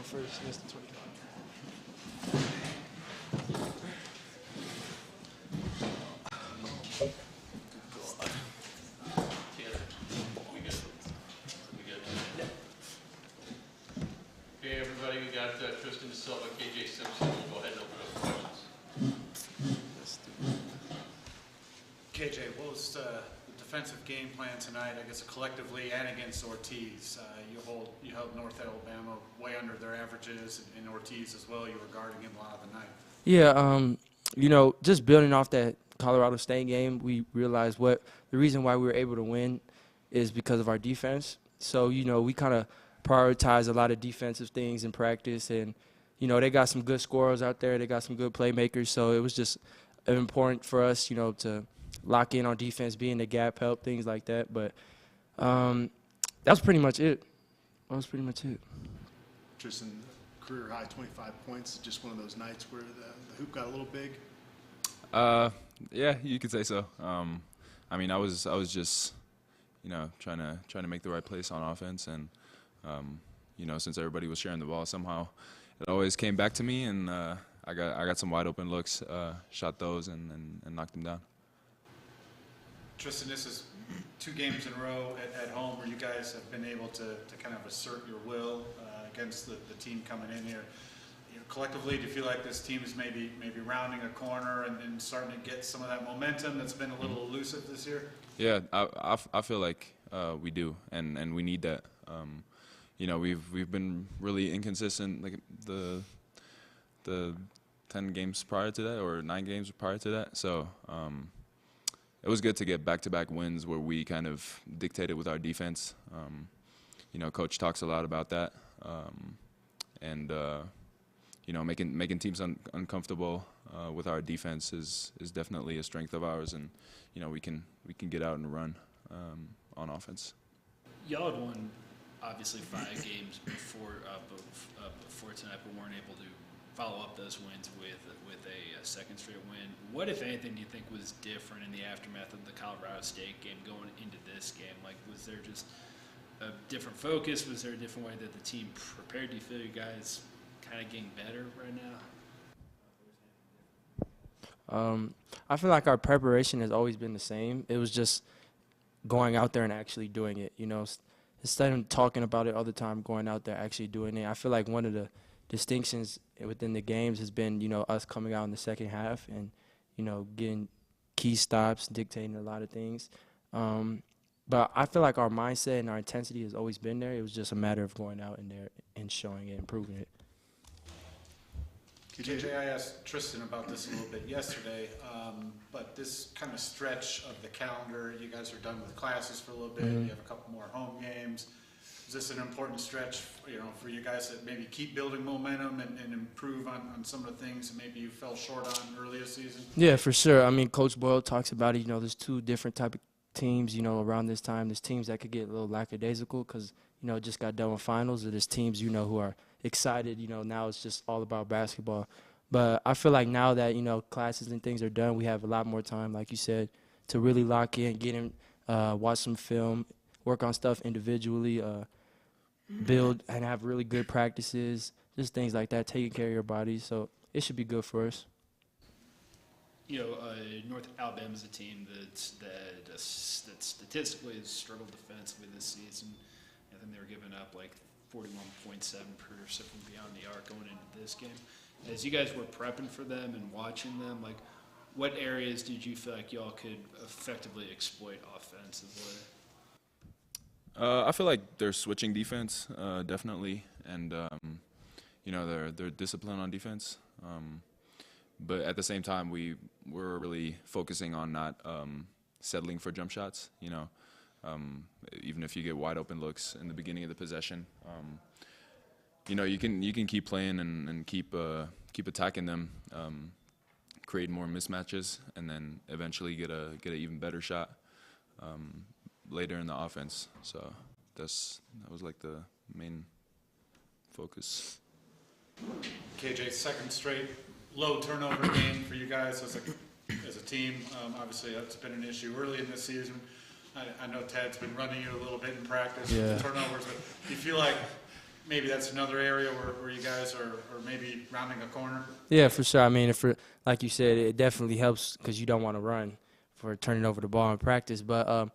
first, less than 25. Okay, everybody, we got Tristan Silva, KJ Simpson. We'll go ahead and open up for questions. KJ, what was the defensive game plan tonight? I guess collectively and against Ortiz. You held North Alabama way under their averages, and Ortiz as well. You were guarding him a lot of the night. Yeah, just building off that Colorado State game, we realized the reason why we were able to win is because of our defense. So, we kind of prioritize a lot of defensive things in practice, and, they got some good scorers out there. They got some good playmakers. So it was just important for us, to lock in on defense, be in the gap, help, things like that. But that's pretty much it. Tristan, career high 25 points. Just one of those nights where the hoop got a little big. Yeah, you could say so. I was just, trying to make the right place on offense, and since everybody was sharing the ball, somehow it always came back to me, and I got some wide open looks, shot those, and knocked them down. Tristan, this is 2 games in a row at home where you guys have been able to kind of assert your will against the team coming in here. Collectively, do you feel like this team is maybe rounding a corner and starting to get some of that momentum that's been a little elusive this year? Yeah, I feel like we do, and we need that. We've been really inconsistent, like the 10 games prior to that, or 9 games prior to that. So it was good to get back-to-back wins where we kind of dictated with our defense. Coach talks a lot about that, and making teams uncomfortable with our defense is definitely a strength of ours, and we can get out and run on offense. Y'all had won obviously 5 games before tonight, but weren't able to follow up those wins with a second straight win. What, if anything, do you think was different in the aftermath of the Colorado State game going into this game? Like, was there just a different focus? Was there a different way that the team prepared? Do you feel you guys kind of getting better right now? I feel like our preparation has always been the same. It was just going out there and actually doing it, Instead of talking about it all the time, going out there, actually doing it. I feel like one of the distinctions within the games has been, us coming out in the second half and, getting key stops, dictating a lot of things. But I feel like our mindset and our intensity has always been there. It was just a matter of going out in there and showing it and proving it. KJ, I asked Tristan about this a little bit yesterday, but this kind of stretch of the calendar, you guys are done with classes for a little bit, You have a couple more home games. Is this an important stretch, for you guys to maybe keep building momentum and improve on some of the things that maybe you fell short on earlier this season? Yeah, for sure. I mean, Coach Boyle talks about it. There's 2 different type of teams, around this time. There's teams that could get a little lackadaisical because, just got done with finals, or there's teams, who are excited. Now it's just all about basketball. But I feel like now that, classes and things are done, we have a lot more time, like you said, to really lock in, get in, watch some film, work on stuff individually, build and have really good practices, just things like that, taking care of your body. So it should be good for us. North Alabama is a team that statistically has struggled defensively this season. I think they were giving up like 41.7% from beyond the arc going into this game. As you guys were prepping for them and watching them, like, what areas did you feel like y'all could effectively exploit offensively? I feel like they're switching defense, definitely, and they're disciplined on defense. But at the same time, we're really focusing on not settling for jump shots. Even if you get wide open looks in the beginning of the possession, you can keep playing and keep attacking them, create more mismatches, and then eventually get an even better shot later in the offense. So that was like the main focus. KJ, second straight low turnover game for you guys as a team. Obviously, that's been an issue early in this season. I know Ted's been running you a little bit in practice with the turnovers, but do you feel like maybe that's another area where you guys are maybe rounding a corner? Yeah, for sure. I mean, like you said, it definitely helps because you don't want to run for turning over the ball in practice. But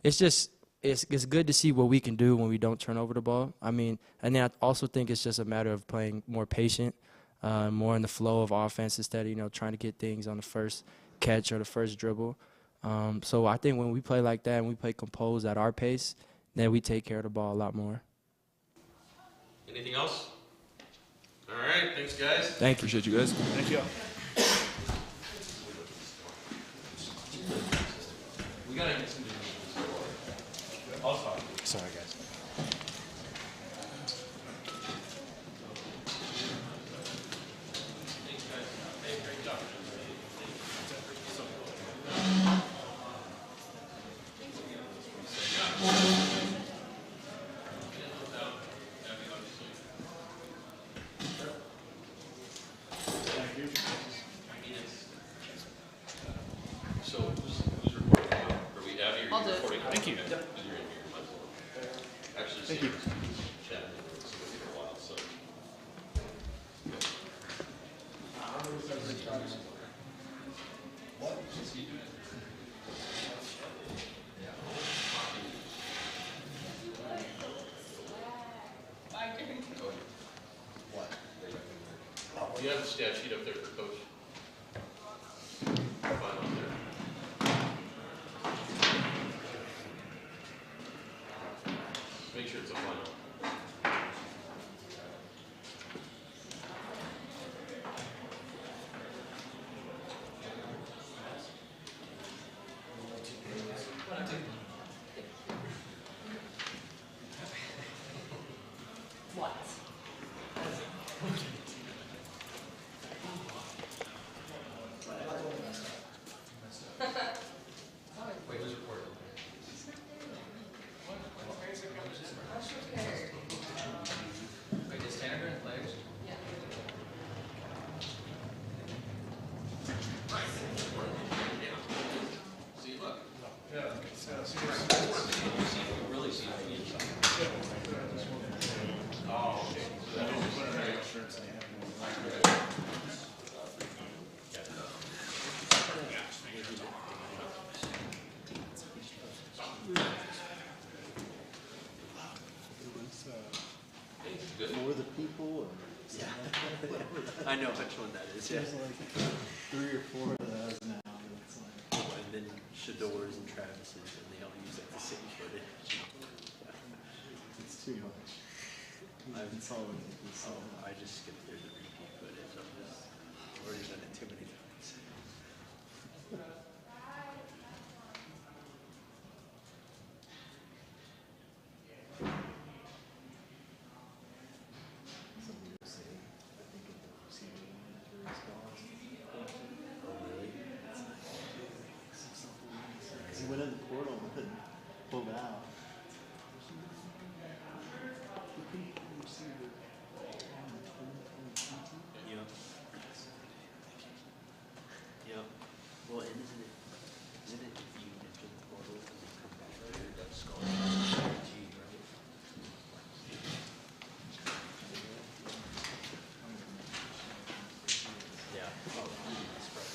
it's just it's good to see what we can do when we don't turn over the ball. I mean, and then I also think it's just a matter of playing more patient, more in the flow of offense instead of trying to get things on the first catch or the first dribble. So I think when we play like that and we play composed at our pace, then we take care of the ball a lot more. Anything else? All right, thanks, guys. Thank you. Appreciate you guys. Thank you. We gotta get some. Sorry, guys. Thanks, guys. Hey, great job. So who's recording? Are we Abby, or are you recording? Thank you. You're in here, might as well. Actually, Thank you. Chat with you for a while, so. You have the stat sheet up there for coach. Final there. Make sure it's a final. Wait, who's recording? Wait, is Tanner doing flags? See, look. Really see Oh, okay. So that For the people, or I know which one that is, yeah. there's like 3 or 4 of those now. And it's like, And then Shador's and Travis's, and they all use like the same footage. it's too much. I've consolidated this. So I just skipped through the repeat footage. I'm just already done it too many times. Somebody was saying, I think in the receiving response. Oh, really? Because he went in the portal and pulled out. Yep. Yep. Well, and isn't it if you enter the portal and then come back later, that's scholarship, G, right? Yeah. Oh, that's right.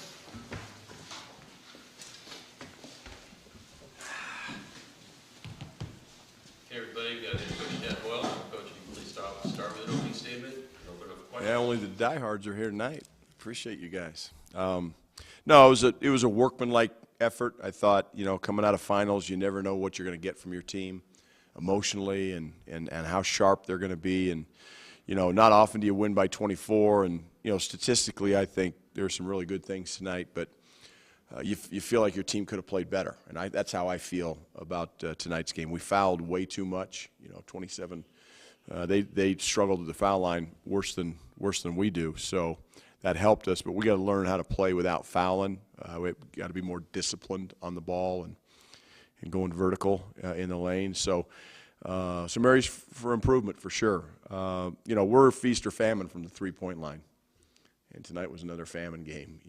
Hey, everybody, we got Coach Chad Boyle. Coach, you can please start with an opening statement and open up for questions. Yeah, only the diehards are here tonight. Appreciate you guys. No, it was a workmanlike effort. I thought, coming out of finals, you never know what you're going to get from your team emotionally and how sharp they're going to be. And, not often do you win by 24. And, statistically, I think there's some really good things tonight. But you feel like your team could have played better. And that's how I feel about tonight's game. We fouled way too much, 27. They struggled at the foul line worse than we do. So that helped us, but we got to learn how to play without fouling. We got to be more disciplined on the ball and going vertical in the lane. So some areas for improvement for sure. We're feast or famine from the 3-point line, and tonight was another famine game.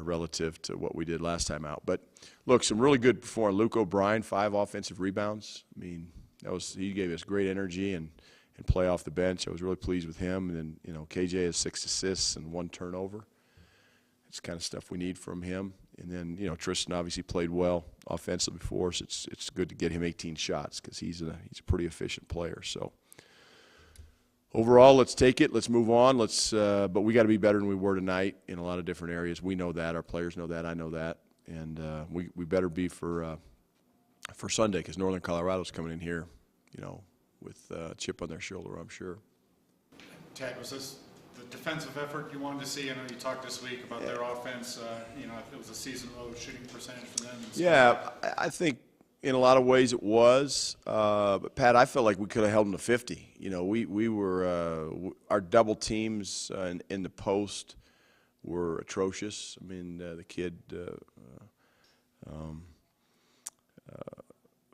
Relative to what we did last time out. But look, some really good performance. Luke O'Brien, 5 offensive rebounds. I mean, he gave us great energy and and play off the bench. I was really pleased with him. And then, you know, KJ has 6 assists and 1 turnover. It's the kind of stuff we need from him. And then, you know, Tristan obviously played well offensively for us. It's good to get him 18 shots because he's a pretty efficient player. So overall, let's take it. Let's move on. But we got to be better than we were tonight in a lot of different areas. We know that. Our players know that. I know that. And we better be for Sunday because Northern Colorado's coming in here, you know, with a chip on their shoulder, I'm sure. Tad, was this the defensive effort you wanted to see? I know you talked this week about their offense. You know, it was a season-low shooting percentage for them. Yeah, I think in a lot of ways it was. But, Pat, I felt like we could have held them to 50. You know, we were our double teams in the post were atrocious. I mean, the kid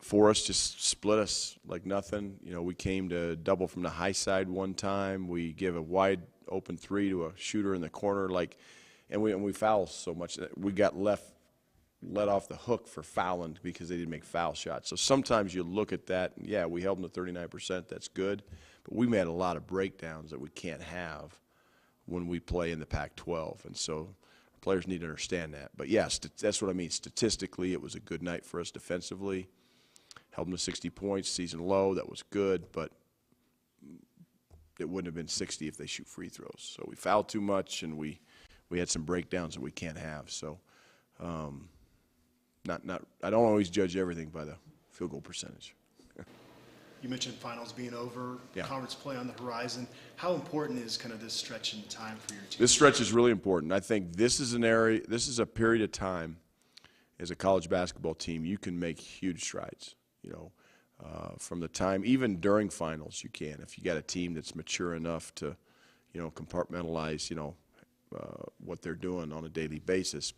Forrest just split us like nothing. You know, we came to double from the high side one time. We give a wide open 3 to a shooter in the corner, and we foul so much that we got let off the hook for fouling because they didn't make foul shots. So sometimes you look at that, and yeah, we held them to 39%. That's good, but we made a lot of breakdowns that we can't have when we play in the Pac-12, and so players need to understand that. But yes, that's what I mean. Statistically, it was a good night for us defensively. Held them to 60 points, season low. That was good, but it wouldn't have been 60 if they shoot free throws. So we fouled too much, and we had some breakdowns that we can't have. So I don't always judge everything by the field goal percentage. You mentioned finals being over, Yeah. conference play on the horizon. How important is kind of this stretch in time for your team? This stretch is really important. I think this is a period of time as a college basketball team you can make huge strides. You know, from the time, even during finals, you can. If you got a team that's mature enough to, you know, compartmentalize, you know, what they're doing on a daily basis.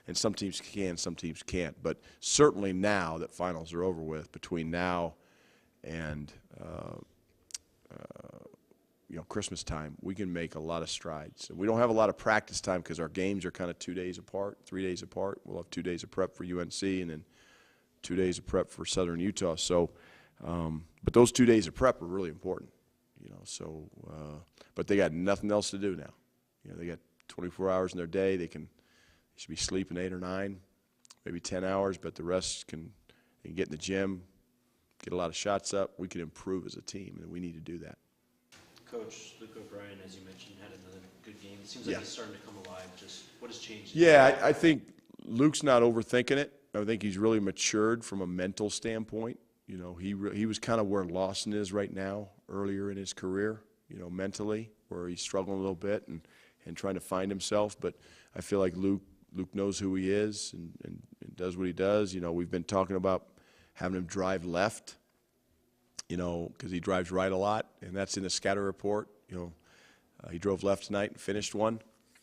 And some teams can, some teams can't. But certainly now that finals are over with, between now and you know, Christmas time, we can make a lot of strides. And we don't have a lot of practice time because our games are kind of 2 days apart, 3 days apart. We'll have 2 days of prep for UNC and then 2 days of prep for Southern Utah. So, but those 2 days of prep are really important, you know. So, but they got nothing else to do now. You know, they got 24 hours in their day. They should be sleeping 8 or 9, maybe 10 hours. But the rest they can get in the gym, get a lot of shots up. We can improve as a team, and we need to do that. Coach Luke O'Brien, as you mentioned, had another good game. It seems like Yeah. he's starting to come alive. Just what has changed? Yeah, I think Luke's not overthinking it. I think he's really matured from a mental standpoint. You know, he was kind of where Lawson is right now, earlier in his career, you know, mentally, where he's struggling a little bit and trying to find himself. But I feel like Luke knows who he is and does what he does. You know, we've been talking about having him drive left, you know, because he drives right a lot, and that's in the scatter report. You know, he drove left tonight and finished one,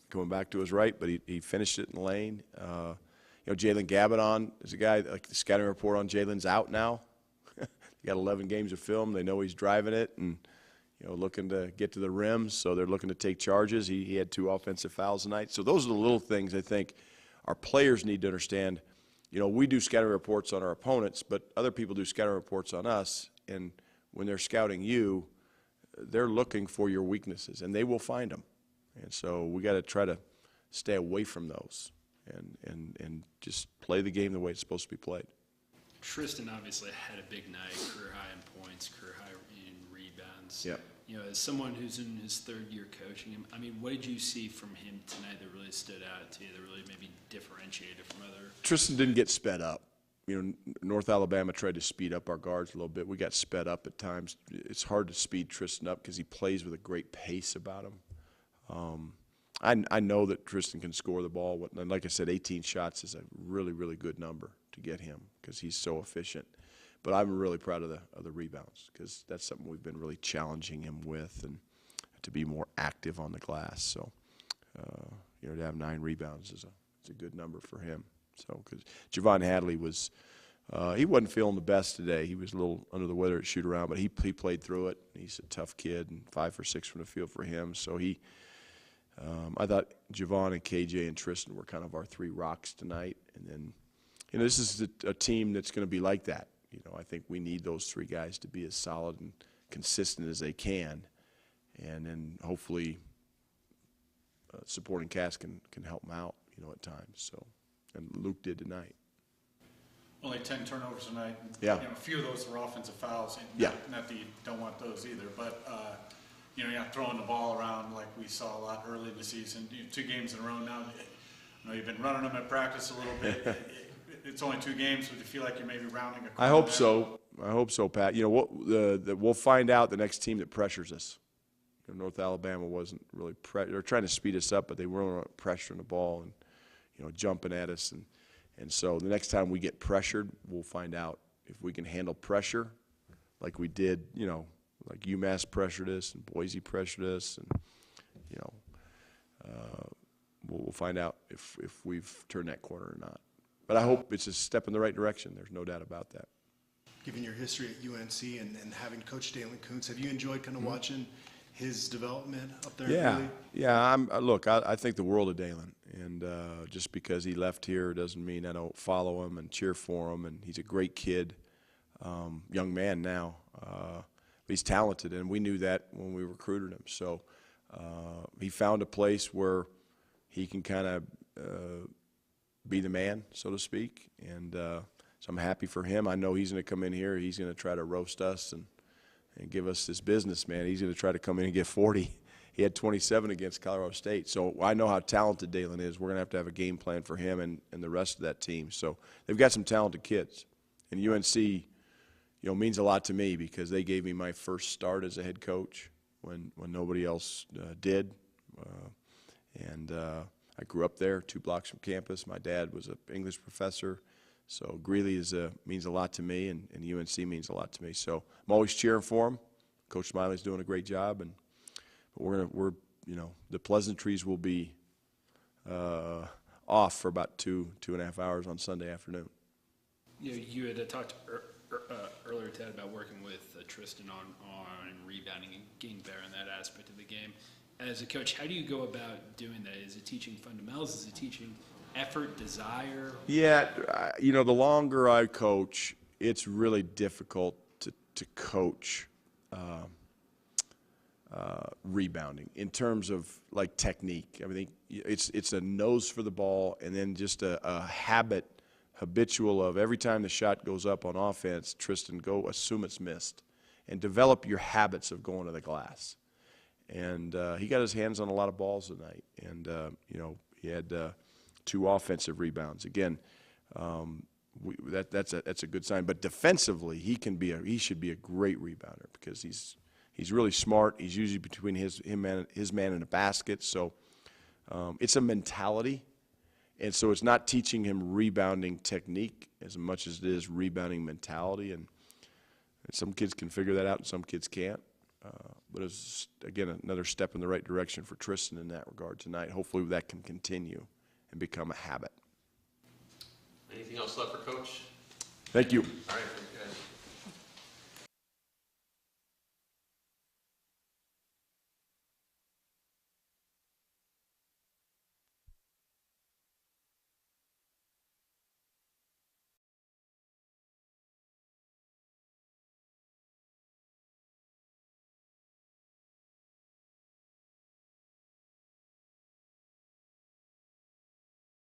going back to his right, but he finished it in the lane. You know, Jalen Gabadon is a guy, like the scouting report on Jalen's out now. He got 11 games of film. They know he's driving it and, you know, looking to get to the rim, so they're looking to take charges. He had 2 offensive fouls tonight. So those are the little things I think our players need to understand. You know, we do scouting reports on our opponents, but other people do scouting reports on us, and when they're scouting you, they're looking for your weaknesses, and they will find them. And so we got to try to stay away from those and just play the game the way it's supposed to be played. Tristan obviously had a big night, career high in points, career high in rebounds. Yep. You know, as someone who's in his 3rd year coaching him, I mean, what did you see from him tonight that really stood out to you, that really maybe differentiated from other? Tristan didn't get sped up. You know, North Alabama tried to speed up our guards a little bit. We got sped up at times. It's hard to speed Tristan up because he plays with a great pace about him. I know that Tristan can score the ball. And like I said, 18 shots is a really, really good number to get him because he's so efficient. But I'm really proud of the rebounds because that's something we've been really challenging him with, and to be more active on the glass. So, you know, to have 9 rebounds is a good number for him. So, because Javon Hadley was, he wasn't feeling the best today. He was a little under the weather at shoot around, but he played through it. He's a tough kid, and 5 for 6 from the field for him. So I thought Javon and KJ and Tristan were kind of our 3 rocks tonight. And then, you know, this is a team that's going to be like that. You know, I think we need those 3 guys to be as solid and consistent as they can, and then hopefully supporting cast can help them out, at times. So, and Luke did tonight. Only 10 turnovers tonight. Yeah. A few of those were offensive fouls. And Yeah. Not that you don't want those either, but you're not throwing the ball around like we saw a lot early in the season. 2 games in a row now. You've been running them at practice a little bit. It's only 2 games, but you feel like you're maybe rounding a corner. I hope so. I hope so, Pat. We'll find out the next team that pressures us. North Alabama wasn't really they're trying to speed us up, but they weren't pressuring the ball and jumping at us, and so the next time we get pressured, we'll find out if we can handle pressure like we did. Like UMass pressured us and Boise pressured us, and we'll find out if we've turned that corner or not. But I hope it's a step in the right direction. There's no doubt about that. Given your history at UNC and having Coach Dalen Kuntz, have you enjoyed kind of watching his development up there? Yeah, really? yeah. Look, I think the world of Dalen, and just because he left here doesn't mean I don't follow him and cheer for him. And he's a great kid, young man now. He's talented, and we knew that when we recruited him. So he found a place where he can kind of be the man, so to speak. And so I'm happy for him. I know he's going to come in here. He's going to try to roast us and give us this business, man. He's going to try to come in and get 40. He had 27 against Colorado State. So I know how talented Dalen is. We're going to have a game plan for him and the rest of that team. So they've got some talented kids. And UNC, means a lot to me because they gave me my first start as a head coach when nobody else did. I grew up there, 2 blocks from campus. My dad was an English professor. So Greeley means a lot to me, and UNC means a lot to me. So I'm always cheering for him. Coach Smiley's doing a great job, but the pleasantries will be off for about 2.5 hours on Sunday afternoon. You had talked earlier, Ted, about working with Tristan on rebounding and getting better in that aspect of the game. As a coach, how do you go about doing that? Is it teaching fundamentals? Is it teaching effort, desire? Yeah, the longer I coach, it's really difficult to coach rebounding in terms of like technique. I mean, it's a nose for the ball, and then just a habitual of every time the shot goes up on offense, Tristan, go assume it's missed, and develop your habits of going to the glass. And he got his hands on a lot of balls tonight, and he had 2 offensive rebounds. Again, that's a good sign. But defensively, he should be a great rebounder because he's really smart. He's usually between his man and a basket. So it's a mentality, and so it's not teaching him rebounding technique as much as it is rebounding mentality. And some kids can figure that out, and some kids can't. But it's, again, another step in the right direction for Tristan in that regard tonight. Hopefully that can continue and become a habit. Anything else left for Coach? Thank you. All right.